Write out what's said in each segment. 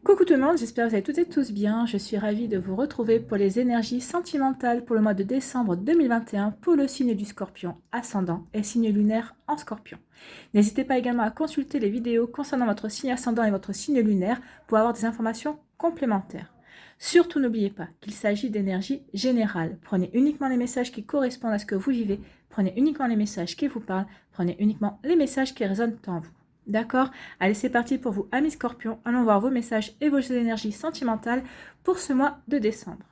Coucou tout le monde, j'espère que vous allez toutes et tous bien. Je suis ravie de vous retrouver pour les énergies sentimentales pour le mois de décembre 2021 pour le signe du Scorpion ascendant et signe lunaire en Scorpion. N'hésitez pas également à consulter les vidéos concernant votre signe ascendant et votre signe lunaire pour avoir des informations complémentaires. Surtout n'oubliez pas qu'il s'agit d'énergie générale. Prenez uniquement les messages qui correspondent à ce que vous vivez, prenez uniquement les messages qui vous parlent, prenez uniquement les messages qui résonnent en vous. D'accord? Allez, c'est parti pour vous, amis Scorpions. Allons voir vos messages et vos énergies sentimentales pour ce mois de décembre.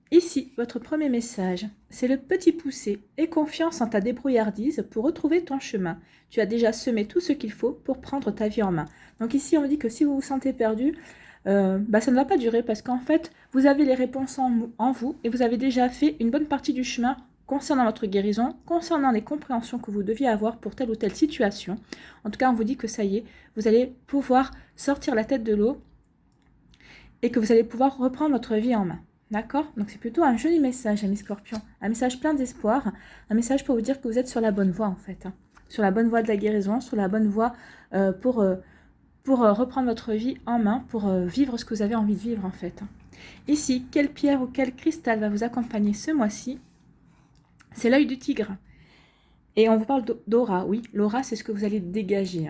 Ici, votre premier message, c'est le petit poussé. Aie confiance en ta débrouillardise pour retrouver ton chemin. Tu as déjà semé tout ce qu'il faut pour prendre ta vie en main. Donc ici, on dit que si vous vous sentez perdu, ça ne va pas durer parce qu'en fait, vous avez les réponses en vous et vous avez déjà fait une bonne partie du chemin concernant votre guérison, concernant les compréhensions que vous deviez avoir pour telle ou telle situation. En tout cas, on vous dit que ça y est, vous allez pouvoir sortir la tête de l'eau et que vous allez pouvoir reprendre votre vie en main. D'accord? Donc c'est plutôt un joli message, amis Scorpions. Un message plein d'espoir, un message pour vous dire que vous êtes sur la bonne voie en fait. Sur la bonne voie de la guérison, sur la bonne voie pour reprendre votre vie en main, pour vivre ce que vous avez envie de vivre en fait. Ici, quelle pierre ou quel cristal va vous accompagner ce mois-ci? C'est l'œil du tigre. Et on vous parle d'aura, oui, l'aura c'est ce que vous allez dégager.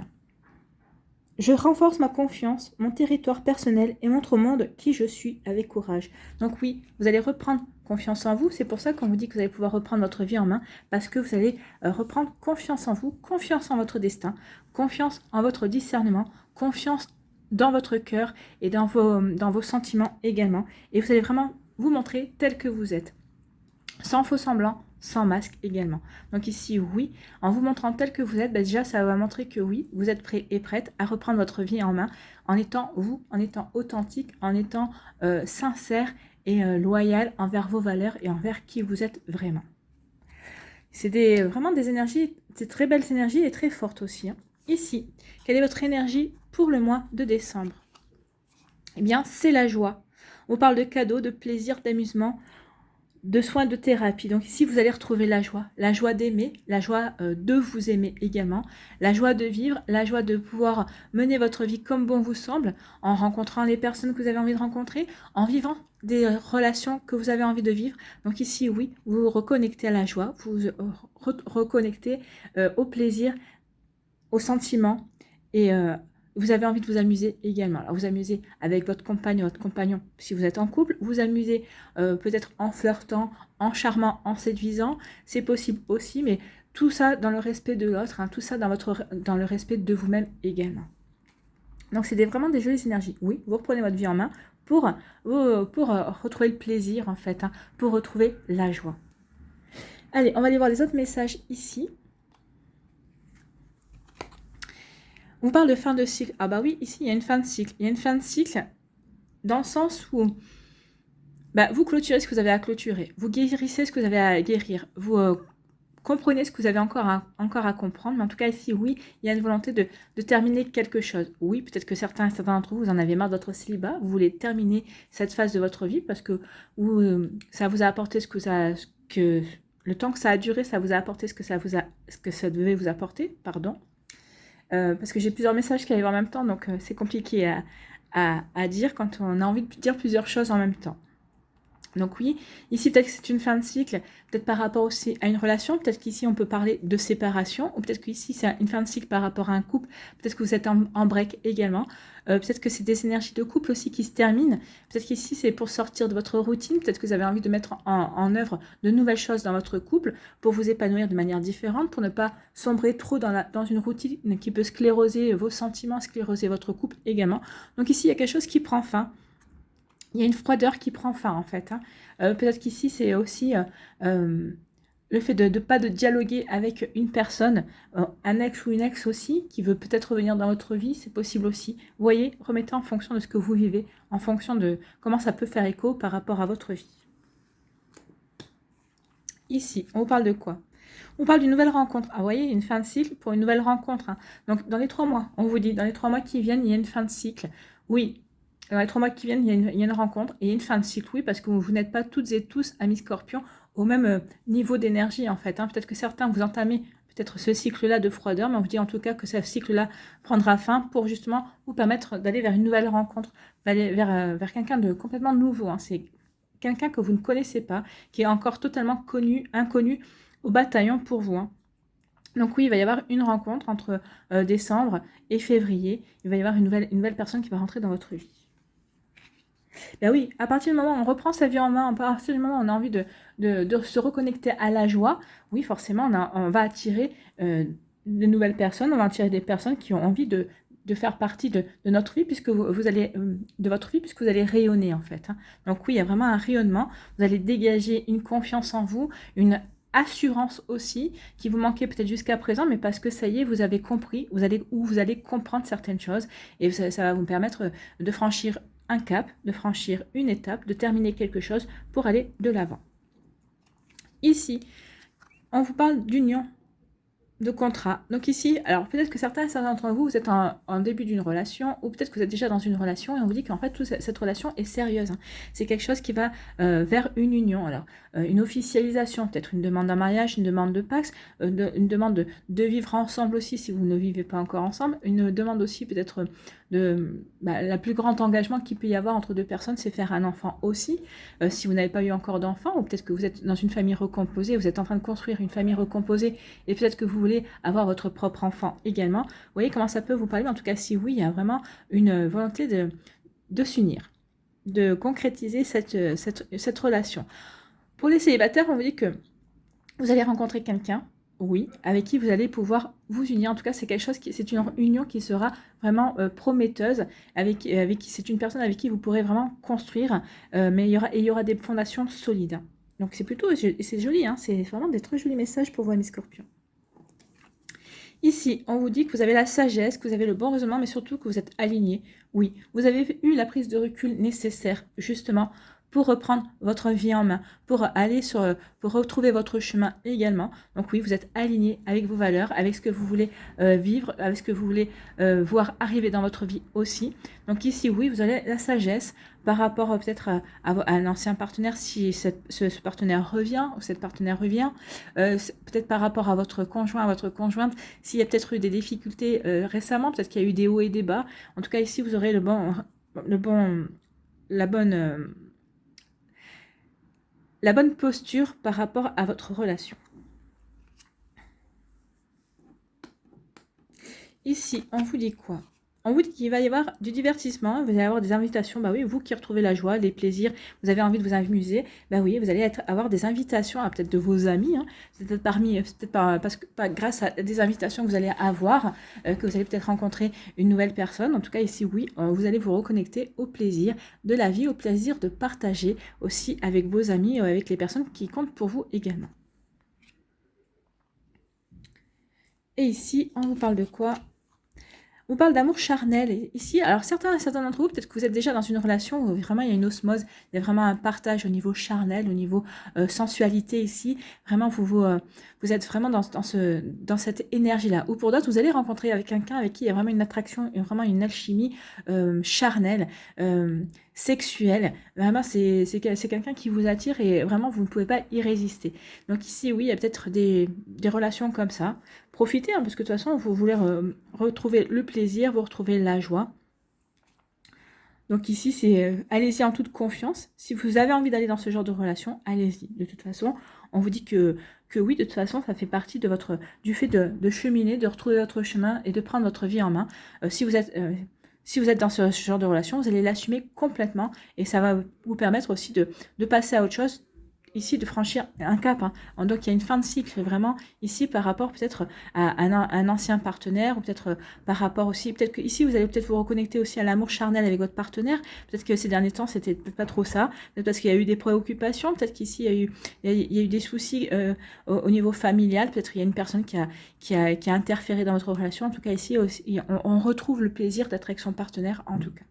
Je renforce ma confiance, mon territoire personnel et montre au monde qui je suis avec courage. Donc oui, vous allez reprendre confiance en vous. C'est pour ça qu'on vous dit que vous allez pouvoir reprendre votre vie en main parce que vous allez reprendre confiance en vous, confiance en votre destin, confiance en votre discernement, confiance dans votre cœur et dans vos sentiments également. Et vous allez vraiment vous montrer tel que vous êtes, sans faux semblant, sans masque également. Donc ici, oui, en vous montrant tel que vous êtes, déjà, ça va montrer que oui, vous êtes prêt et prête à reprendre votre vie en main, en étant vous, en étant authentique, en étant sincère et loyal envers vos valeurs et envers qui vous êtes vraiment. C'est vraiment des énergies, c'est très belles énergies et très fortes aussi. Ici, quelle est votre énergie pour le mois de décembre? Eh bien, c'est la joie. On parle de cadeaux, de plaisir, d'amusement, de soins de thérapie. Donc ici, vous allez retrouver la joie d'aimer, la joie de vous aimer également, la joie de vivre, la joie de pouvoir mener votre vie comme bon vous semble, en rencontrant les personnes que vous avez envie de rencontrer, en vivant des relations que vous avez envie de vivre. Donc ici, oui, vous vous reconnectez à la joie, vous vous reconnectez au plaisir, au sentiment et vous avez envie de vous amuser également. Alors, vous amusez avec votre compagne, votre compagnon, si vous êtes en couple. Vous amusez peut-être en flirtant, en charmant, en séduisant. C'est possible aussi, mais tout ça dans le respect de l'autre, tout ça dans le respect de vous-même également. Donc, c'est vraiment des jolies énergies. Oui, vous reprenez votre vie en main pour retrouver le plaisir, en fait, pour retrouver la joie. Allez, on va aller voir les autres messages ici. On parle de fin de cycle. Ah bah oui, ici, il y a une fin de cycle. Il y a une fin de cycle dans le sens où vous clôturez ce que vous avez à clôturer. Vous guérissez ce que vous avez à guérir. Vous comprenez ce que vous avez encore à comprendre. Mais en tout cas, ici, oui, il y a une volonté de terminer quelque chose. Oui, peut-être que certains d'entre vous, vous en avez marre de votre célibat. Vous voulez terminer cette phase de votre vie parce que ça vous a apporté le temps que ça a duré, ça vous a apporté ce que ça devait vous apporter, pardon. Parce que j'ai plusieurs messages qui arrivent en même temps, donc c'est compliqué à dire quand on a envie de dire plusieurs choses en même temps. Donc oui, ici peut-être que c'est une fin de cycle, peut-être par rapport aussi à une relation, peut-être qu'ici on peut parler de séparation, ou peut-être qu'ici c'est une fin de cycle par rapport à un couple, peut-être que vous êtes en break également, peut-être que c'est des énergies de couple aussi qui se terminent, peut-être qu'ici c'est pour sortir de votre routine, peut-être que vous avez envie de mettre en œuvre de nouvelles choses dans votre couple, pour vous épanouir de manière différente, pour ne pas sombrer trop dans une routine qui peut scléroser vos sentiments, scléroser votre couple également. Donc ici il y a quelque chose qui prend fin. Il y a une froideur qui prend fin en fait. Peut-être qu'ici c'est aussi le fait de pas de dialoguer avec une personne, un ex ou une ex aussi, qui veut peut-être revenir dans votre vie, c'est possible aussi. Vous voyez, remettez en fonction de ce que vous vivez, en fonction de comment ça peut faire écho par rapport à votre vie. Ici, on vous parle de quoi? On parle d'une nouvelle rencontre. Ah, vous voyez, une fin de cycle pour une nouvelle rencontre. Donc, dans les 3 mois, on vous dit, dans les 3 mois qui viennent, il y a une fin de cycle. Oui, dans les 3 mois qui viennent, il y a une rencontre et une fin de cycle, oui, parce que vous n'êtes pas toutes et tous, amis Scorpions, au même niveau d'énergie, en fait. Peut-être que certains, vous entamez peut-être ce cycle-là de froideur, mais on vous dit en tout cas que ce cycle-là prendra fin pour justement vous permettre d'aller vers une nouvelle rencontre, d'aller vers quelqu'un de complètement nouveau. Hein. C'est quelqu'un que vous ne connaissez pas, qui est encore totalement inconnu au bataillon pour vous. Hein. Donc oui, il va y avoir une rencontre entre décembre et février. Il va y avoir une nouvelle personne qui va rentrer dans votre vie. Ben oui, à partir du moment où on reprend sa vie en main, à partir du moment où on a envie de se reconnecter à la joie, oui, forcément, on va attirer de nouvelles personnes, on va attirer des personnes qui ont envie de faire partie de notre vie, puisque vous allez, de votre vie, puisque vous allez rayonner, en fait. Hein. Donc oui, il y a vraiment un rayonnement. Vous allez dégager une confiance en vous, une assurance aussi, qui vous manquait peut-être jusqu'à présent, mais parce que ça y est, vous avez compris, vous allez comprendre certaines choses, et ça va vous permettre de franchir un cap, de franchir une étape, de terminer quelque chose pour aller de l'avant. Ici, on vous parle d'union, de contrat. Donc ici, alors peut-être que certains d'entre vous, vous êtes en début d'une relation, ou peut-être que vous êtes déjà dans une relation, et on vous dit qu'en fait, toute cette relation est sérieuse. Hein. C'est quelque chose qui va vers une union. Alors, une officialisation, peut-être une demande en mariage, une demande de Pax, une demande de vivre ensemble aussi, si vous ne vivez pas encore ensemble, une demande aussi peut-être la plus grande engagement qu'il peut y avoir entre deux personnes, c'est faire un enfant aussi. Si vous n'avez pas eu encore d'enfant, ou peut-être que vous êtes dans une famille recomposée, vous êtes en train de construire une famille recomposée, et peut-être que vous voulez avoir votre propre enfant également. Vous voyez comment ça peut vous parler, mais en tout cas, si oui, il y a vraiment une volonté de s'unir, de concrétiser cette relation. Pour les célibataires, on vous dit que vous allez rencontrer quelqu'un, oui, avec qui vous allez pouvoir vous unir. En tout cas, c'est quelque chose c'est une union qui sera vraiment prometteuse, avec qui c'est une personne avec qui vous pourrez vraiment construire, mais il y aura des fondations solides. Donc c'est joli, hein, c'est vraiment des très jolis messages pour vous, mes scorpions. Ici, on vous dit que vous avez la sagesse, que vous avez le bon raisonnement, mais surtout que vous êtes aligné. Oui, vous avez eu la prise de recul nécessaire, justement, pour reprendre votre vie en main, pour retrouver votre chemin également. Donc oui, vous êtes aligné avec vos valeurs, avec ce que vous voulez vivre, avec ce que vous voulez voir arriver dans votre vie aussi. Donc ici, oui, vous avez la sagesse par rapport peut-être à un ancien partenaire, si ce partenaire revient, ou cette partenaire revient, peut-être par rapport à votre conjoint, à votre conjointe, s'il y a peut-être eu des difficultés récemment, peut-être qu'il y a eu des hauts et des bas. En tout cas, ici, vous aurez la bonne posture par rapport à votre relation. Ici, on vous dit quoi? On vous dit qu'il va y avoir du divertissement, vous allez avoir des invitations, bah oui, vous qui retrouvez la joie, les plaisirs, vous avez envie de vous amuser, bah oui, vous allez avoir des invitations, peut-être de vos amis, hein, grâce à des invitations que vous allez avoir, que vous allez peut-être rencontrer une nouvelle personne. En tout cas, ici, oui, vous allez vous reconnecter au plaisir de la vie, au plaisir de partager aussi avec vos amis, avec les personnes qui comptent pour vous également. Et ici, on vous parle de quoi? On parle d'amour charnel. Et ici, alors certains d'entre vous, peut-être que vous êtes déjà dans une relation où vraiment il y a une osmose, il y a vraiment un partage au niveau charnel, au niveau sensualité ici. Vraiment, vous êtes vraiment dans cette énergie-là. Ou pour d'autres, vous allez rencontrer avec quelqu'un avec qui il y a vraiment une attraction, vraiment une alchimie charnelle, sexuelle. Vraiment, c'est quelqu'un qui vous attire et vraiment, vous ne pouvez pas y résister. Donc ici, oui, il y a peut-être des relations comme ça. Profitez, hein, parce que de toute façon, vous voulez retrouver le plaisir, vous retrouvez la joie. Donc ici, c'est allez-y en toute confiance. Si vous avez envie d'aller dans ce genre de relation, allez-y. De toute façon, on vous dit que oui, de toute façon, ça fait partie du fait de cheminer, de retrouver votre chemin et de prendre votre vie en main. Si vous êtes dans ce genre de relation, vous allez l'assumer complètement et ça va vous permettre aussi de passer à autre chose, ici de franchir un cap. Hein. Donc il y a une fin de cycle vraiment ici par rapport peut-être à un ancien partenaire ou peut-être par rapport aussi, peut-être que ici vous allez peut-être vous reconnecter aussi à l'amour charnel avec votre partenaire. Peut-être que ces derniers temps c'était peut-être pas trop ça, peut-être parce qu'il y a eu des préoccupations, peut-être qu'ici il y a eu des soucis au niveau familial, peut-être il y a une personne qui a interféré dans votre relation. En tout cas ici aussi, on retrouve le plaisir d'être avec son partenaire en tout cas.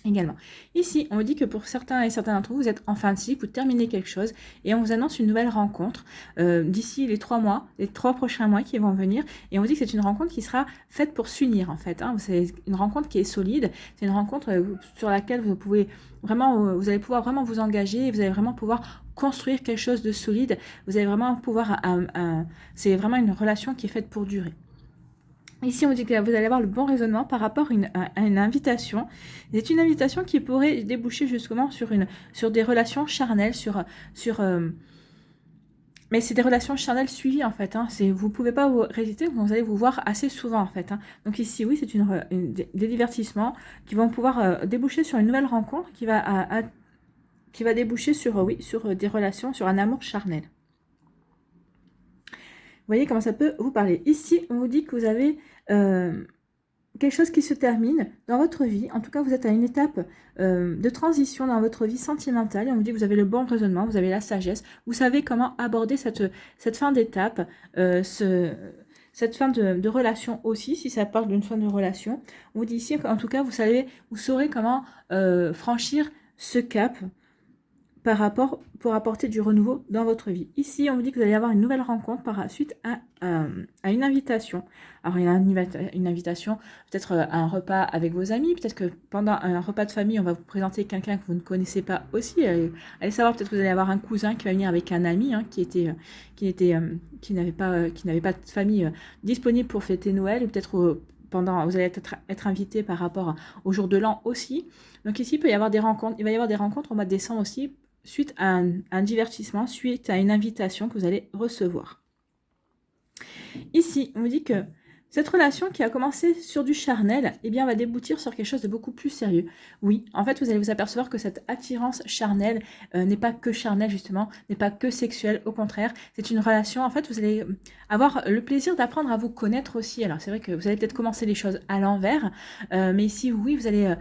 Également. Ici, on vous dit que pour certains et certains d'entre vous, vous êtes en fin de cycle, vous terminez quelque chose et on vous annonce une nouvelle rencontre d'ici les 3 prochains mois qui vont venir. Et on vous dit que c'est une rencontre qui sera faite pour s'unir en fait. Hein. C'est une rencontre qui est solide, c'est une rencontre sur laquelle vous allez pouvoir vraiment vous engager et vous allez vraiment pouvoir construire quelque chose de solide. Vous allez vraiment pouvoir... c'est vraiment une relation qui est faite pour durer. Ici, on dit que vous allez avoir le bon raisonnement par rapport à une invitation. C'est une invitation qui pourrait déboucher justement sur des relations charnelles, mais c'est des relations charnelles suivies en fait. Vous ne pouvez pas vous résister, vous allez vous voir assez souvent en fait. Donc ici, oui, c'est des divertissements qui vont pouvoir déboucher sur une nouvelle rencontre qui va déboucher sur des relations, sur un amour charnel. Vous voyez comment ça peut vous parler. Ici, on vous dit que vous avez quelque chose qui se termine dans votre vie. En tout cas, vous êtes à une étape de transition dans votre vie sentimentale. Et on vous dit que vous avez le bon raisonnement, vous avez la sagesse. Vous savez comment aborder cette fin d'étape, cette fin de relation aussi, si ça parle d'une fin de relation. On vous dit ici, en tout cas, vous saurez comment franchir ce cap pour apporter du renouveau dans votre vie. Ici, on vous dit que vous allez avoir une nouvelle rencontre par suite à une invitation. Alors, il y a une invitation, peut-être à un repas avec vos amis, peut-être que pendant un repas de famille, on va vous présenter quelqu'un que vous ne connaissez pas aussi. Allez savoir, peut-être que vous allez avoir un cousin qui va venir avec un ami qui n'avait pas de famille disponible pour fêter Noël, ou peut-être vous allez être invité par rapport au jour de l'an aussi. Donc ici, il va y avoir des rencontres au mois de décembre aussi, suite à un divertissement, suite à une invitation que vous allez recevoir. Ici, on vous dit que cette relation qui a commencé sur du charnel, eh bien, va déboutir sur quelque chose de beaucoup plus sérieux. Oui, en fait, vous allez vous apercevoir que cette attirance charnelle n'est pas que charnelle, justement, n'est pas que sexuelle. Au contraire, c'est une relation, en fait, vous allez avoir le plaisir d'apprendre à vous connaître aussi. Alors, c'est vrai que vous allez peut-être commencer les choses à l'envers, mais ici, oui, vous allez...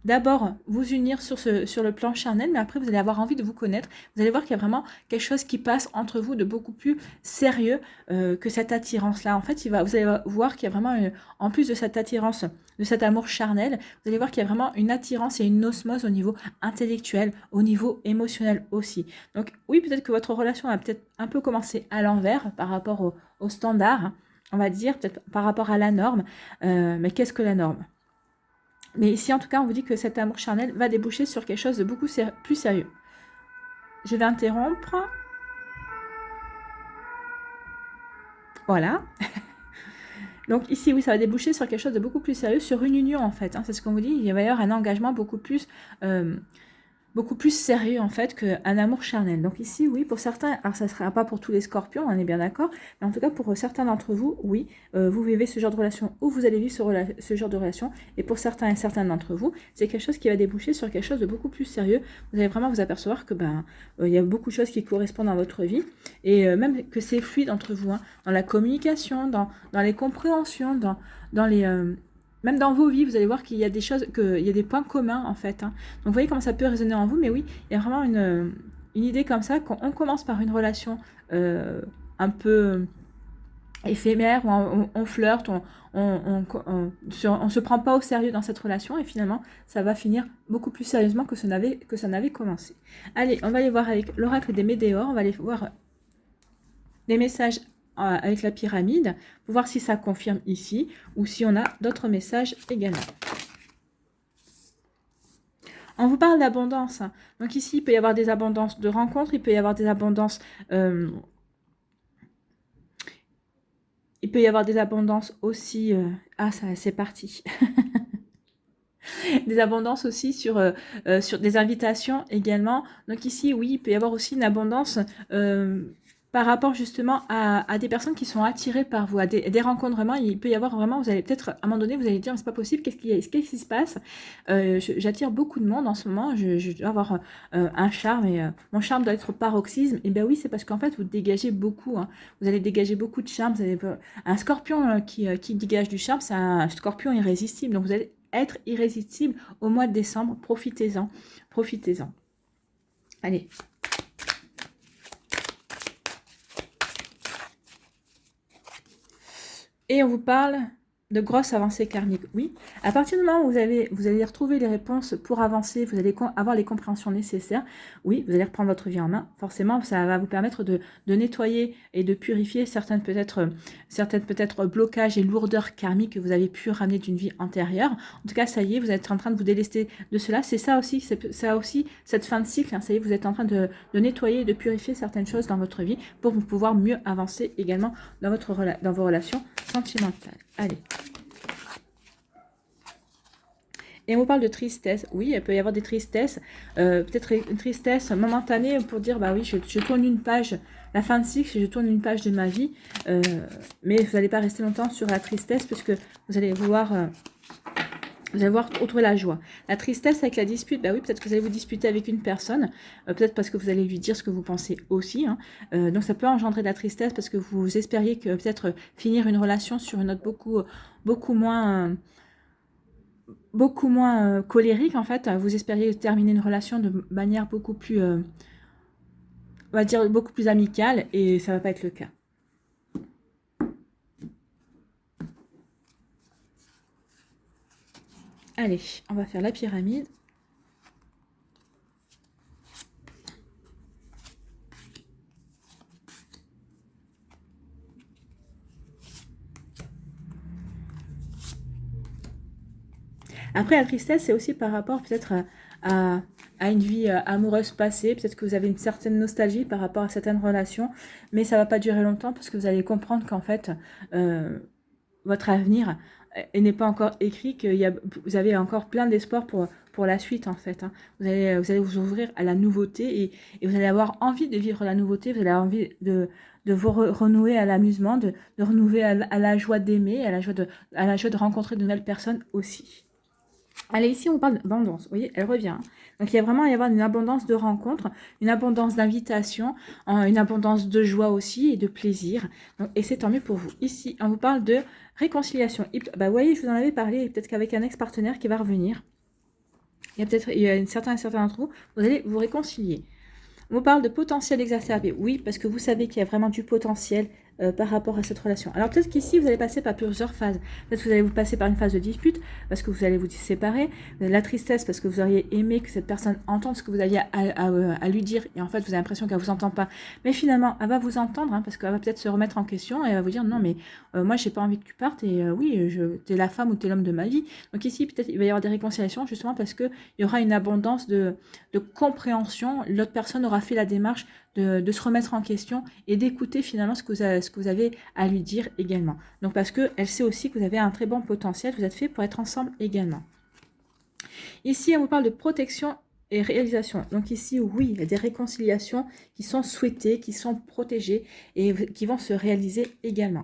d'abord vous unir sur le plan charnel, mais après vous allez avoir envie de vous connaître. Vous allez voir qu'il y a vraiment quelque chose qui passe entre vous de beaucoup plus sérieux que cette attirance-là. En fait, vous allez voir qu'il y a vraiment, en plus de cette attirance, de cet amour charnel, vous allez voir qu'il y a vraiment une attirance et une osmose au niveau intellectuel, au niveau émotionnel aussi. Donc oui, peut-être que votre relation a peut-être un peu commencé à l'envers par rapport au standard, on va dire, peut-être par rapport à la norme. Mais qu'est-ce que la norme ? Mais ici, en tout cas, on vous dit que cet amour charnel va déboucher sur quelque chose de beaucoup plus sérieux. Je vais interrompre. Voilà. Donc ici, oui, ça va déboucher sur quelque chose de beaucoup plus sérieux, sur une union en fait. C'est ce qu'on vous dit. Il va y avoir un engagement beaucoup plus sérieux en fait qu'un amour charnel. Donc ici, oui, pour certains, alors ça ne sera pas pour tous les scorpions, on est bien d'accord, mais en tout cas pour certains d'entre vous, oui, vous vivez ce genre de relation ou vous allez vivre ce genre de relation, et pour certains et certaines d'entre vous, c'est quelque chose qui va déboucher sur quelque chose de beaucoup plus sérieux. Vous allez vraiment vous apercevoir que il y a beaucoup de choses qui correspondent dans votre vie, et même que c'est fluide entre vous, dans la communication, dans les compréhensions, dans les... même dans vos vies, vous allez voir qu'il y a des choses, qu'il y a des points communs en fait. Donc vous voyez comment ça peut résonner en vous, mais oui, il y a vraiment une idée comme ça, quand on commence par une relation un peu éphémère, où on flirte, on se prend pas au sérieux dans cette relation, et finalement ça va finir beaucoup plus sérieusement que ça n'avait commencé. Allez, on va aller voir avec l'oracle des Météores, on va aller voir les messages avec la pyramide, pour voir si ça confirme ici, ou si on a d'autres messages également. On vous parle d'abondance. Donc ici, il peut y avoir des abondances de rencontres, il peut y avoir des abondances... il peut y avoir des abondances aussi... ah, ça, c'est parti. Des abondances aussi sur des invitations également. Donc ici, oui, il peut y avoir aussi une abondance... par rapport justement à des personnes qui sont attirées par vous, à des rencontrements. Il peut y avoir vraiment, vous allez peut-être, à un moment donné, vous allez dire, mais c'est pas possible, qu'est-ce qui se passe? J'attire beaucoup de monde en ce moment, je dois avoir un charme, et mon charme doit être paroxysme. Et bien oui, c'est parce qu'en fait, vous dégagez beaucoup, vous allez dégager beaucoup de charme. Un scorpion qui dégage du charme, c'est un scorpion irrésistible. Donc vous allez être irrésistible au mois de décembre. Profitez-en. Allez. Et on vous parle de grosses avancées karmiques, oui. À partir du moment où vous allez retrouver les réponses pour avancer, vous allez avoir les compréhensions nécessaires, oui, vous allez reprendre votre vie en main. Forcément, ça va vous permettre de nettoyer et de purifier certaines peut-être blocages et lourdeurs karmiques que vous avez pu ramener d'une vie antérieure. En tout cas, ça y est, vous êtes en train de vous délester de cela. C'est ça aussi, cette fin de cycle. Hein, ça y est, vous êtes en train de nettoyer et de purifier certaines choses dans votre vie pour pouvoir mieux avancer également dans vos relations sentimentales. Allez. Et on vous parle de tristesse. Oui, il peut y avoir des tristesses. Peut-être une tristesse momentanée pour dire, bah oui, je tourne une page, la fin de cycle, je tourne une page de ma vie. Mais vous n'allez pas rester longtemps sur la tristesse puisque vous allez vouloir... vous allez voir retrouver la joie. La tristesse avec la dispute, bah oui, peut-être que vous allez vous disputer avec une personne, peut-être parce que vous allez lui dire ce que vous pensez aussi. Hein. Donc ça peut engendrer de la tristesse parce que vous espériez que peut-être finir une relation sur une note beaucoup moins colérique en fait. Vous espériez terminer une relation de manière beaucoup plus, on va dire beaucoup plus amicale et ça va pas être le cas. Allez, on va faire la pyramide. Après, la tristesse, c'est aussi par rapport peut-être à une vie amoureuse passée. Peut-être que vous avez une certaine nostalgie par rapport à certaines relations, mais ça ne va pas durer longtemps parce que vous allez comprendre qu'en fait, votre avenir n'est pas encore écrit, vous avez encore plein d'espoir pour la suite en fait. Hein. Vous allez vous ouvrir à la nouveauté et vous allez avoir envie de vivre la nouveauté, vous allez avoir envie de vous renouer à l'amusement, de renouer à la joie d'aimer, à la joie de rencontrer de nouvelles personnes aussi. Allez, ici, on parle d'abondance. Vous voyez, elle revient. Donc, il y a vraiment y avoir une abondance de rencontres, une abondance d'invitations, une abondance de joie aussi et de plaisir. Donc, et c'est tant mieux pour vous. Ici, on vous parle de réconciliation. Bah, vous voyez, je vous en avais parlé, peut-être qu'avec un ex-partenaire qui va revenir, il y a certains d'entre vous, vous allez vous réconcilier. On vous parle de potentiel exacerbé. Oui, parce que vous savez qu'il y a vraiment du potentiel par rapport à cette relation. Alors peut-être qu'ici, vous allez passer par plusieurs phases. Peut-être que vous allez vous passer par une phase de dispute, parce que vous allez vous séparer. La tristesse, parce que vous auriez aimé que cette personne entende ce que vous aviez à lui dire, et en fait, vous avez l'impression qu'elle ne vous entend pas. Mais finalement, elle va vous entendre, hein, parce qu'elle va peut-être se remettre en question, et elle va vous dire, non, mais moi, j'ai pas envie que tu partes, et oui, t'es la femme ou t'es l'homme de ma vie. Donc ici, peut-être, il va y avoir des réconciliations, justement, parce qu'il y aura une abondance de compréhension. L'autre personne aura fait la démarche de se remettre en question et d'écouter finalement ce que vous avez à lui dire également. Donc parce qu'elle sait aussi que vous avez un très bon potentiel, vous êtes fait pour être ensemble également. Ici, on vous parle de protection et réalisation. Donc ici, oui, il y a des réconciliations qui sont souhaitées, qui sont protégées et qui vont se réaliser également.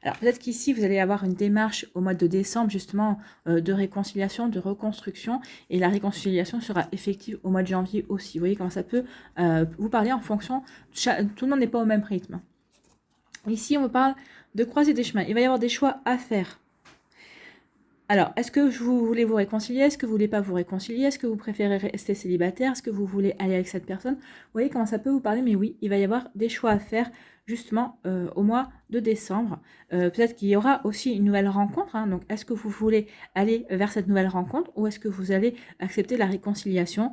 Alors peut-être qu'ici, vous allez avoir une démarche au mois de décembre, justement, de réconciliation, de reconstruction, et la réconciliation sera effective au mois de janvier aussi. Vous voyez comment ça peut vous parler en fonction, tout le monde n'est pas au même rythme. Ici, on vous parle de croiser des chemins. Il va y avoir des choix à faire. Alors, est-ce que vous voulez vous réconcilier? Est-ce que vous voulez pas vous réconcilier? Est-ce que vous préférez rester célibataire? Est-ce que vous voulez aller avec cette personne? Vous voyez comment ça peut vous parler? Mais oui, il va y avoir des choix à faire justement au mois de décembre. Peut-être qu'il y aura aussi une nouvelle rencontre. Hein. Donc, est-ce que vous voulez aller vers cette nouvelle rencontre ou est-ce que vous allez accepter la réconciliation?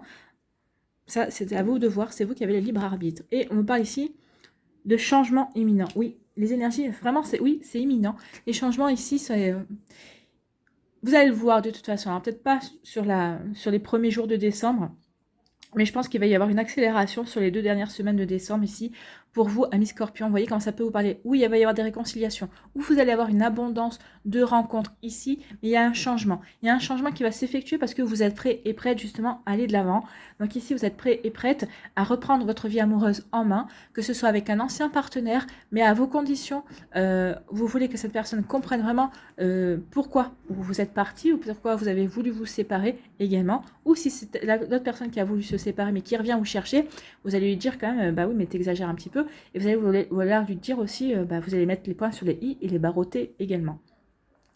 Ça, c'est à vous de voir. C'est vous qui avez le libre arbitre. Et on me parle ici de changement imminent. Oui, les énergies, vraiment, c'est imminent. Les changements ici, c'est... vous allez le voir de toute façon, hein, peut-être pas sur les premiers jours de décembre, mais je pense qu'il va y avoir une accélération sur les 2 dernières semaines de décembre ici, pour vous, amis Scorpion. Vous voyez comment ça peut vous parler. Oui, il va y avoir des réconciliations, où vous allez avoir une abondance de rencontres ici, mais il y a un changement. Il y a un changement qui va s'effectuer parce que vous êtes prêts et prêtes justement à aller de l'avant. Donc ici, vous êtes prêts et prêtes à reprendre votre vie amoureuse en main, que ce soit avec un ancien partenaire, mais à vos conditions. Vous voulez que cette personne comprenne vraiment pourquoi vous êtes parti ou pourquoi vous avez voulu vous séparer également. Ou si c'est l'autre personne qui a voulu se séparer mais qui revient vous chercher, vous allez lui dire quand même, bah oui, mais t'exagères un petit peu. Et vous allez vouloir lui dire aussi, vous allez mettre les points sur les i et les barreauter également.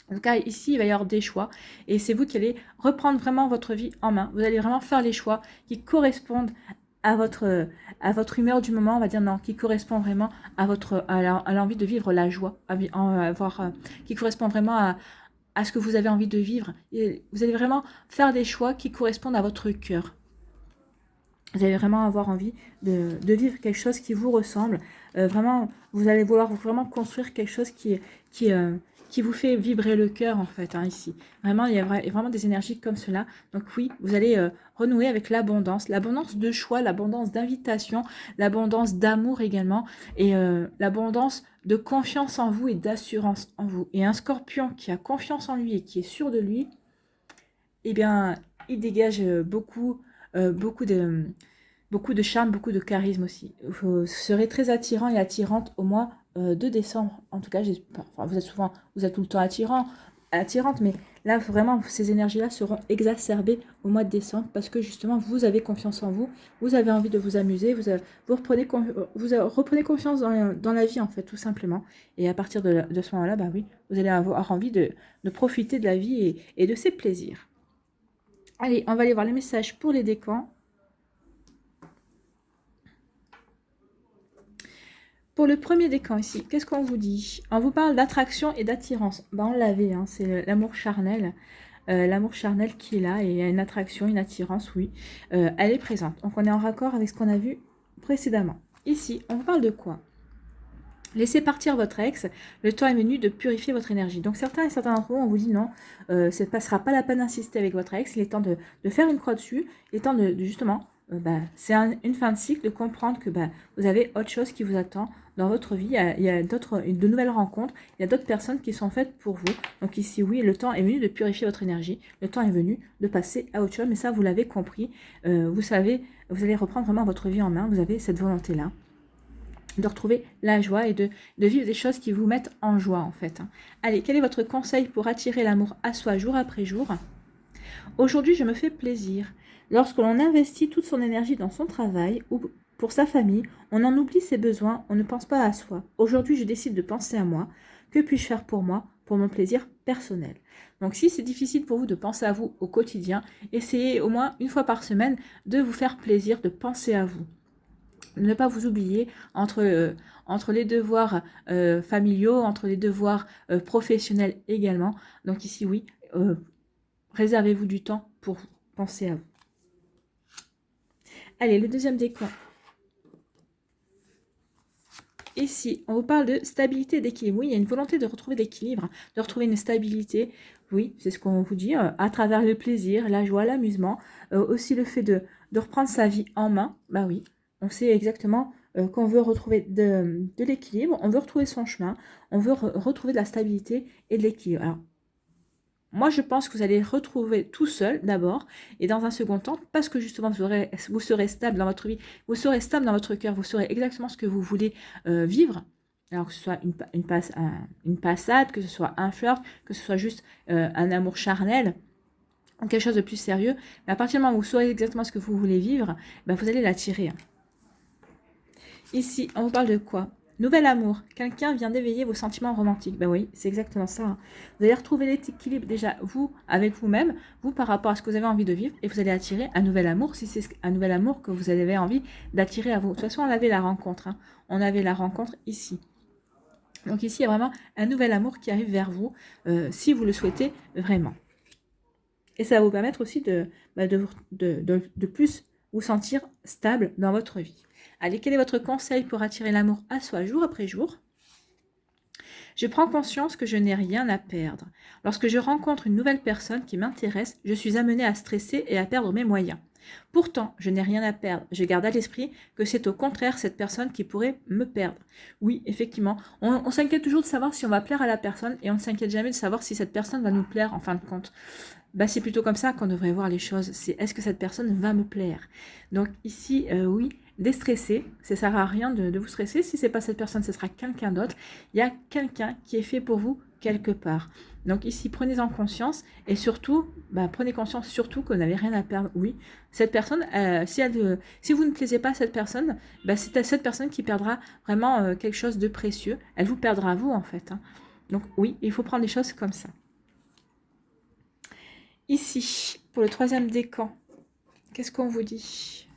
En tout cas, ici, il va y avoir des choix. Et c'est vous qui allez reprendre vraiment votre vie en main. Vous allez vraiment faire les choix qui correspondent à votre humeur du moment, on va dire, non, qui correspond vraiment à l'envie de vivre la joie, qui correspond vraiment à ce que vous avez envie de vivre. Et vous allez vraiment faire des choix qui correspondent à votre cœur. Vous allez vraiment avoir envie de vivre quelque chose qui vous ressemble. Vraiment, vous allez vouloir vraiment construire quelque chose qui vous fait vibrer le cœur, en fait, hein, ici. Vraiment, il y a vraiment des énergies comme cela. Donc oui, vous allez renouer avec l'abondance de choix, l'abondance d'invitation, l'abondance d'amour également, et l'abondance de confiance en vous et d'assurance en vous. Et un scorpion qui a confiance en lui et qui est sûr de lui, eh bien, il dégage beaucoup de charme, beaucoup de charisme aussi. Vous serez très attirant et attirante au mois de décembre. En tout cas, enfin, vous êtes tout le temps attirante, mais là, vraiment, ces énergies-là seront exacerbées au mois de décembre parce que justement, vous avez confiance en vous, vous avez envie de vous amuser, vous reprenez confiance dans la vie, en fait, tout simplement. Et à partir de ce moment-là, bah oui, vous allez avoir envie de profiter de la vie et de ses plaisirs. Allez, on va aller voir les messages pour les décans. Pour le premier décan ici, qu'est-ce qu'on vous dit? On vous parle d'attraction et d'attirance. Ben, on l'avait, hein, c'est l'amour charnel. L'amour charnel qui est là, et il y a une attraction, une attirance, oui. Elle est présente. Donc on est en raccord avec ce qu'on a vu précédemment. Ici, on vous parle de quoi? Laissez partir votre ex, le temps est venu de purifier votre énergie. Donc certains et certains d'entre vous, on vous dit non, ça ne passera pas la peine d'insister avec votre ex, il est temps de faire une croix dessus, il est temps de justement, c'est une fin de cycle, de comprendre que vous avez autre chose qui vous attend dans votre vie, il y a de nouvelles rencontres, il y a d'autres personnes qui sont faites pour vous. Donc ici, oui, le temps est venu de purifier votre énergie, le temps est venu de passer à autre chose, mais ça, vous l'avez compris, vous savez, vous allez reprendre vraiment votre vie en main, vous avez cette volonté-là de retrouver la joie et de vivre des choses qui vous mettent en joie, en fait. Allez, quel est votre conseil pour attirer l'amour à soi jour après jour? Aujourd'hui, je me fais plaisir. Lorsque l'on investit toute son énergie dans son travail ou pour sa famille, on en oublie ses besoins, on ne pense pas à soi. Aujourd'hui, je décide de penser à moi. Que puis-je faire pour moi, pour mon plaisir personnel? Donc si c'est difficile pour vous de penser à vous au quotidien, essayez au moins une fois par semaine de vous faire plaisir, de penser à vous. Ne pas vous oublier entre les devoirs familiaux, entre les devoirs professionnels également. Donc ici, oui, réservez-vous du temps pour penser à vous. Allez, le deuxième décan. Ici, on vous parle de stabilité et d'équilibre. Oui, il y a une volonté de retrouver l'équilibre, de retrouver une stabilité. Oui, c'est ce qu'on vous dit, à travers le plaisir, la joie, l'amusement. Aussi le fait de reprendre sa vie en main. Bah oui, on sait exactement qu'on veut retrouver de l'équilibre, on veut retrouver son chemin, on veut retrouver de la stabilité et de l'équilibre. Alors, moi, je pense que vous allez retrouver tout seul d'abord, et dans un second temps, parce que justement, vous serez stable dans votre vie, vous serez stable dans votre cœur, vous saurez exactement ce que vous voulez vivre. Alors que ce soit une passade, que ce soit un flirt, que ce soit juste un amour charnel, ou quelque chose de plus sérieux. Mais à partir du moment où vous saurez exactement ce que vous voulez vivre, vous allez l'attirer. Ici, on vous parle de quoi? Nouvel amour. Quelqu'un vient d'éveiller vos sentiments romantiques. Ben oui, c'est exactement ça. Vous allez retrouver l'équilibre déjà, vous, avec vous-même, vous par rapport à ce que vous avez envie de vivre, et vous allez attirer un nouvel amour, si c'est un nouvel amour que vous avez envie d'attirer à vous. De toute façon, on avait la rencontre. On avait la rencontre ici. Donc ici, il y a vraiment un nouvel amour qui arrive vers vous, si vous le souhaitez vraiment. Et ça va vous permettre aussi de plus vous sentir stable dans votre vie. Allez, quel est votre conseil pour attirer l'amour à soi jour après jour? Je prends conscience que je n'ai rien à perdre. Lorsque je rencontre une nouvelle personne qui m'intéresse, je suis amenée à stresser et à perdre mes moyens. Pourtant, je n'ai rien à perdre. Je garde à l'esprit que c'est au contraire cette personne qui pourrait me perdre. Oui, effectivement, on s'inquiète toujours de savoir si on va plaire à la personne et on ne s'inquiète jamais de savoir si cette personne va nous plaire en fin de compte. C'est plutôt comme ça qu'on devrait voir les choses. C'est est-ce que cette personne va me plaire? Donc ici, oui, déstresser, ça ne sert à rien de vous stresser. Si ce n'est pas cette personne, ce sera quelqu'un d'autre. Il y a quelqu'un qui est fait pour vous quelque part. Donc ici, prenez-en conscience et surtout, prenez conscience surtout que vous n'avez rien à perdre. Oui, cette personne, si vous ne plaisez pas à cette personne, c'est cette personne qui perdra vraiment quelque chose de précieux. Elle vous perdra vous en fait. Donc oui, il faut prendre les choses comme ça. Ici, pour le troisième décan, qu'est-ce qu'on vous dit?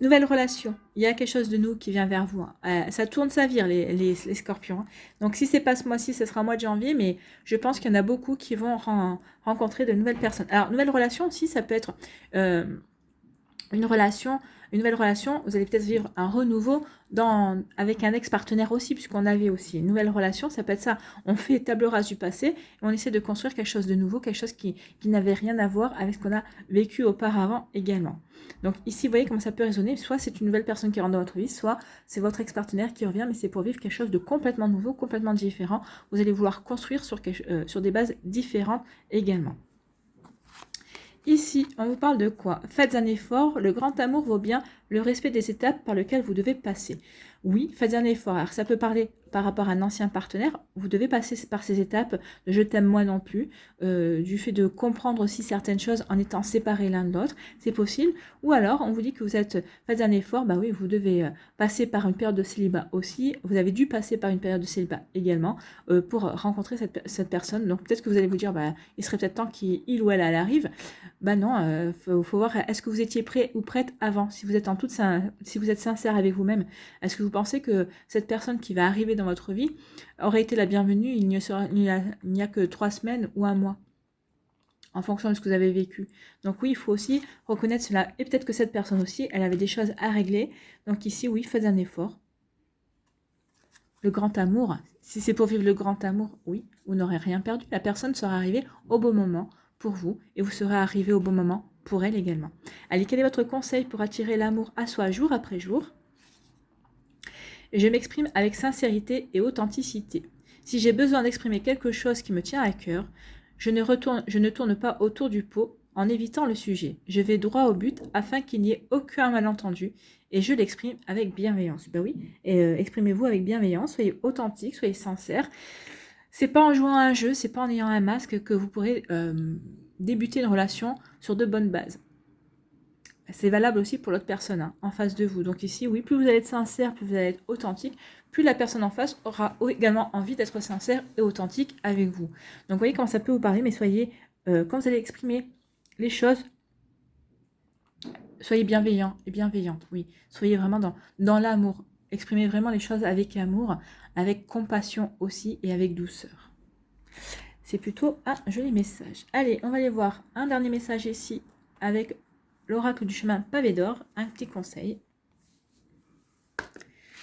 Nouvelle relation, il y a quelque chose de nouveau qui vient vers vous. Ça tourne sa vire, les scorpions. Hein. Donc si c'est pas ce mois-ci, ce sera au mois de janvier, mais je pense qu'il y en a beaucoup qui vont rencontrer de nouvelles personnes. Alors, nouvelle relation aussi, ça peut être une nouvelle relation, vous allez peut-être vivre un renouveau avec un ex-partenaire aussi, puisqu'on avait aussi une nouvelle relation, ça peut être ça. On fait table rase du passé, et on essaie de construire quelque chose de nouveau, quelque chose qui n'avait rien à voir avec ce qu'on a vécu auparavant également. Donc ici, vous voyez comment ça peut résonner, soit c'est une nouvelle personne qui rentre dans votre vie, soit c'est votre ex-partenaire qui revient, mais c'est pour vivre quelque chose de complètement nouveau, complètement différent. Vous allez vouloir construire sur des bases différentes également. Ici, on vous parle de quoi? Faites un effort, le grand amour vaut bien le respect des étapes par lesquelles vous devez passer. Oui, faites un effort. Alors ça peut parler par rapport à un ancien partenaire, vous devez passer par ces étapes de je t'aime moi non plus, du fait de comprendre aussi certaines choses en étant séparés l'un de l'autre, c'est possible. Ou alors, on vous dit que faites un effort, bah oui, vous devez passer par une période de célibat aussi, vous avez dû passer par une période de célibat également pour rencontrer cette personne. Donc peut-être que vous allez vous dire, bah, il serait peut-être temps qu'il ou elle arrive. Bah non, faut voir, est-ce que vous étiez prêt ou prête avant, si vous êtes si vous êtes sincère avec vous-même, est-ce que vous pensez que cette personne qui va arriver dans votre vie aurait été la bienvenue, il n'y a que 3 semaines ou un mois, en fonction de ce que vous avez vécu. Donc oui, il faut aussi reconnaître cela. Et peut-être que cette personne aussi, elle avait des choses à régler. Donc ici, oui, faites un effort. Le grand amour, si c'est pour vivre le grand amour, oui, vous n'aurez rien perdu. La personne sera arrivée au bon moment pour vous et vous serez arrivé au bon moment pour elle également. Allez, quel est votre conseil pour attirer l'amour à soi jour après jour? Je m'exprime avec sincérité et authenticité. Si j'ai besoin d'exprimer quelque chose qui me tient à cœur, je ne tourne pas autour du pot en évitant le sujet. Je vais droit au but afin qu'il n'y ait aucun malentendu et je l'exprime avec bienveillance. Ben oui, exprimez-vous avec bienveillance, soyez authentique, soyez sincère. C'est pas en jouant à un jeu, c'est pas en ayant un masque que vous pourrez débuter une relation sur de bonnes bases. C'est valable aussi pour l'autre personne en face de vous. Donc ici, oui, plus vous allez être sincère, plus vous allez être authentique, plus la personne en face aura également envie d'être sincère et authentique avec vous. Donc vous voyez comment ça peut vous parler, mais soyez, quand vous allez exprimer les choses, soyez bienveillant et bienveillante, oui. Soyez vraiment dans l'amour. Exprimez vraiment les choses avec amour, avec compassion aussi et avec douceur. C'est plutôt un joli message. Allez, on va aller voir un dernier message ici avec l'oracle du chemin pavé d'or, un petit conseil.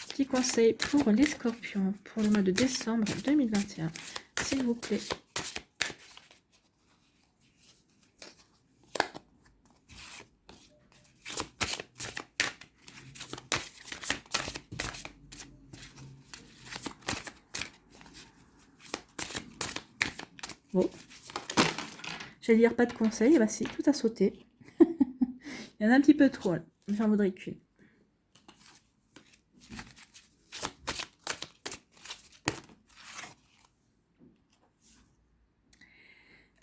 Petit conseil pour les scorpions pour le mois de décembre 2021, s'il vous plaît. Bon. J'allais dire pas de conseil, bah si, tout a sauté. Il y en a un petit peu trop, là. J'en voudrais qu'une.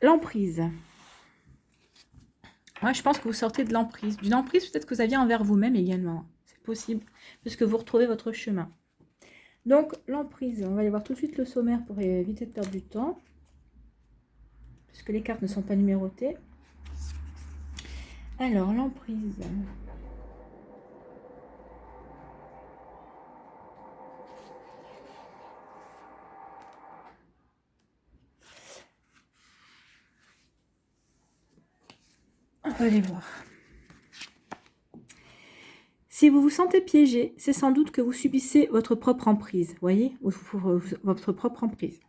L'emprise. Moi, je pense que vous sortez de l'emprise. D'une emprise peut-être que vous aviez envers vous-même également. C'est possible, puisque vous retrouvez votre chemin. Donc, l'emprise. On va aller voir tout de suite le sommaire pour éviter de perdre du temps. Puisque les cartes ne sont pas numérotées. Alors, l'emprise. On va aller voir. Si vous vous sentez piégé, c'est sans doute que vous subissez votre propre emprise. Voyez, votre propre emprise.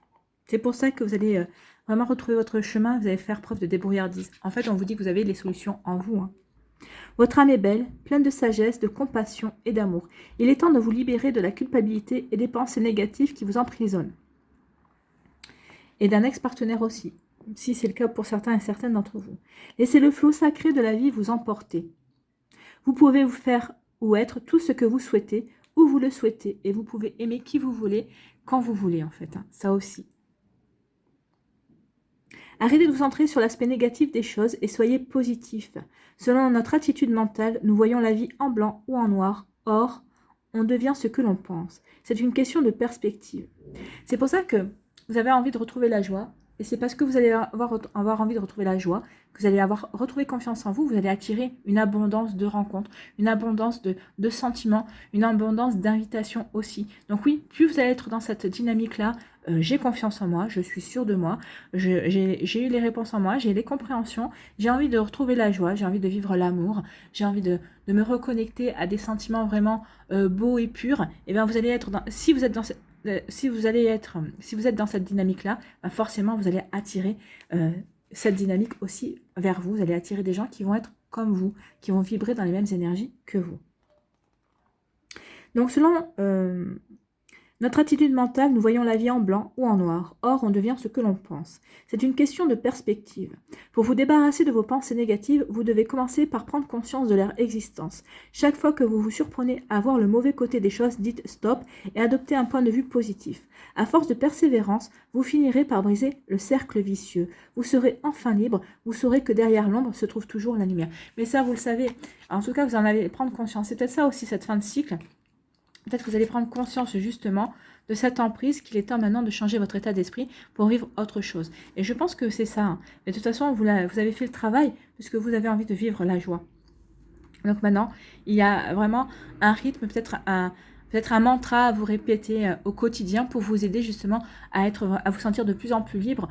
C'est pour ça que vous allez vraiment retrouver votre chemin, vous allez faire preuve de débrouillardise. En fait, on vous dit que vous avez les solutions en vous. Hein. Votre âme est belle, pleine de sagesse, de compassion et d'amour. Il est temps de vous libérer de la culpabilité et des pensées négatives qui vous emprisonnent. Et d'un ex-partenaire aussi, si c'est le cas pour certains et certaines d'entre vous. Laissez le flot sacré de la vie vous emporter. Vous pouvez vous faire ou être tout ce que vous souhaitez, où vous le souhaitez, et vous pouvez aimer qui vous voulez, quand vous voulez en fait, hein. Ça aussi. Arrêtez de vous centrer sur l'aspect négatif des choses et soyez positif. Selon notre attitude mentale, nous voyons la vie en blanc ou en noir. Or, on devient ce que l'on pense. C'est une question de perspective. C'est pour ça que vous avez envie de retrouver la joie. et c'est parce que vous allez avoir envie de retrouver la joie, que vous allez avoir retrouvé confiance en vous, vous allez attirer une abondance de rencontres, une abondance de sentiments, une abondance d'invitations aussi. Donc oui, plus vous allez être dans cette dynamique-là, j'ai confiance en moi, je suis sûre de moi, j'ai eu les réponses en moi, j'ai les compréhensions, j'ai envie de retrouver la joie, j'ai envie de vivre l'amour, j'ai envie de me reconnecter à des sentiments vraiment beaux et purs, et bien vous allez être dans, si vous êtes dans cette si vous êtes dans cette dynamique-là, ben forcément, vous allez attirer cette dynamique aussi vers vous. Vous allez attirer des gens qui vont être comme vous, qui vont vibrer dans les mêmes énergies que vous. Donc, selon notre attitude mentale, nous voyons la vie en blanc ou en noir. Or, on devient ce que l'on pense. C'est une question de perspective. Pour vous débarrasser de vos pensées négatives, vous devez commencer par prendre conscience de leur existence. Chaque fois que vous vous surprenez à voir le mauvais côté des choses, dites stop et adoptez un point de vue positif. À force de persévérance, vous finirez par briser le cercle vicieux. Vous serez enfin libre, vous saurez que derrière l'ombre se trouve toujours la lumière. Mais ça, vous le savez. En tout cas, vous en allez prendre conscience. C'est peut-être ça aussi, cette fin de cycle. Peut-être que vous allez prendre conscience justement de cette emprise qu'il est temps maintenant de changer votre état d'esprit pour vivre autre chose. Et je pense que c'est ça. Hein. Mais de toute façon, vous avez fait le travail puisque vous avez envie de vivre la joie. Donc maintenant, il y a vraiment un rythme, peut-être un mantra à vous répéter au quotidien pour vous aider justement à vous sentir de plus en plus libre,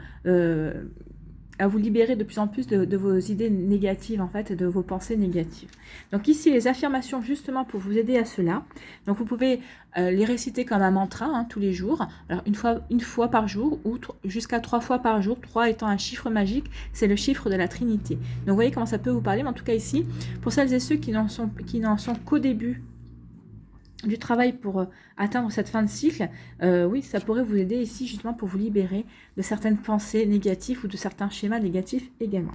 à vous libérer de plus en plus de vos idées négatives, en fait, et de vos pensées négatives. Donc ici, les affirmations, justement, pour vous aider à cela. Donc vous pouvez les réciter comme un mantra, hein, tous les jours. Alors une fois par jour, ou jusqu'à 3 fois par jour, 3 étant un chiffre magique, c'est le chiffre de la Trinité. Donc vous voyez comment ça peut vous parler, mais en tout cas ici, pour celles et ceux qui n'en sont qu'au début du travail pour atteindre cette fin de cycle, oui, ça pourrait vous aider ici justement pour vous libérer de certaines pensées négatives ou de certains schémas négatifs également.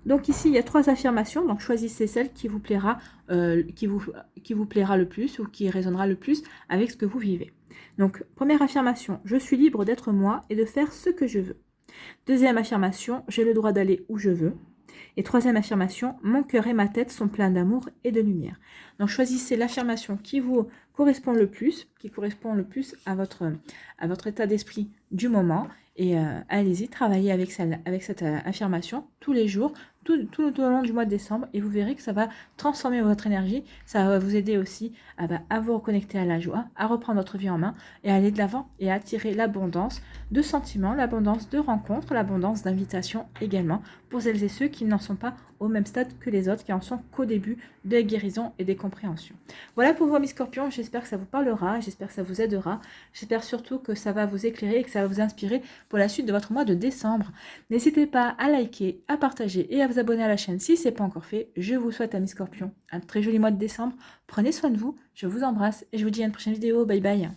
Donc ici, il y a 3 affirmations, donc choisissez celle qui vous plaira, qui vous plaira le plus ou qui résonnera le plus avec ce que vous vivez. Donc, première affirmation, je suis libre d'être moi et de faire ce que je veux. Deuxième affirmation, j'ai le droit d'aller où je veux. Et troisième affirmation, mon cœur et ma tête sont pleins d'amour et de lumière. Donc choisissez l'affirmation qui vous correspond le plus, à votre état d'esprit du moment. Et allez-y, travaillez avec cette affirmation tous les jours, tout au long du mois de décembre. Et vous verrez que ça va transformer votre énergie. Ça va vous aider aussi à vous reconnecter à la joie, à reprendre votre vie en main et à aller de l'avant et à attirer l'abondance de sentiments, l'abondance de rencontres, l'abondance d'invitations également pour celles et ceux qui n'en sont pas au même stade que les autres, qui en sont qu'au début des guérisons et des compréhensions. Voilà pour vous, mes scorpions, j'espère que ça vous parlera, j'espère que ça vous aidera, j'espère surtout que ça va vous éclairer et que ça va vous inspirer pour la suite de votre mois de décembre. N'hésitez pas à liker, à partager et à vous abonner à la chaîne si ce n'est pas encore fait. Je vous souhaite, amis scorpions, un très joli mois de décembre. Prenez soin de vous, je vous embrasse et je vous dis à une prochaine vidéo. Bye bye.